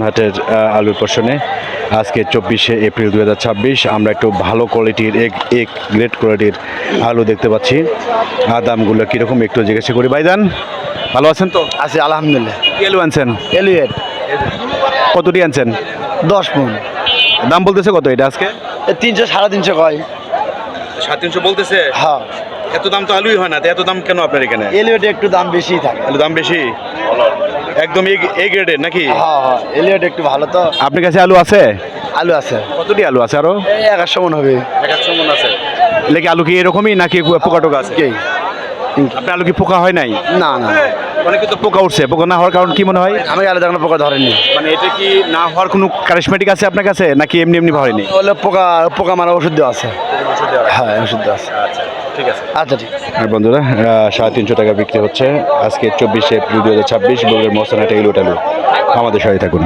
হাটের আলুর পোষণে আজকে 24শে এপ্রিল 2026 আমরা একটু ভালো কোয়ালিটির এক গ্রেড কোয়ালিটির আলু দেখতে পাচ্ছি। আর দামগুলো কীরকম একটু জিজ্ঞাসা করি। ভাইজান ভালো আছেন তো? আছি আলহামদুলিল্লাহ। কি আলু আনছেন? এলিয়েট কতটি আনছেন? 10 মণ। দাম বলতেছে কত এটা আজকে? 300 350 কয়। 350 বলতেছে? হ্যাঁ, এত দাম তো আলুই হয় না, তো এত দাম কেন আপনার এখানে? এলিয়েট একটু দাম বেশি থাকে। আলু দাম বেশি একদম এ গ্রেডের নাকি? হ্যাঁ হ্যাঁ, এলিয়েট একটু ভালো তো। আপনার কাছে আলু আছে? আলু আছে, কতটি আলু আছে আরো? এই 100 মণ হবে। 100 মণ আছে। এলে কি আলু কি এরকমই নাকি পোকা টোকা আছে? কি আপনার আলু কি পোকা হয় নাই? না না, অনেকে তো পোকা উঠছে, পোকা না হওয়ার কারণ কি মনে হয়? আমি আলু দেখো পোকা ধরেনি। মানে এটা কি না হওয়ার কোনো কারিশমেটিক আছে আপনার কাছে নাকি এমনি এমনি হয়নি? বলে পোকা পোকা মারা ওষুধ দেওয়া আছে। হ্যাঁ, ওষুধ দেওয়া আছে। আচ্ছা ঠিক আছে। আচ্ছা ঠিক। আর বন্ধুরা 350 টাকা বিক্রি হচ্ছে আজকে 24শে এপ্রিল 2026 বগুড়ার মহসিনহাটে এগুলো আলু। আমাদের সাথে থাকুন।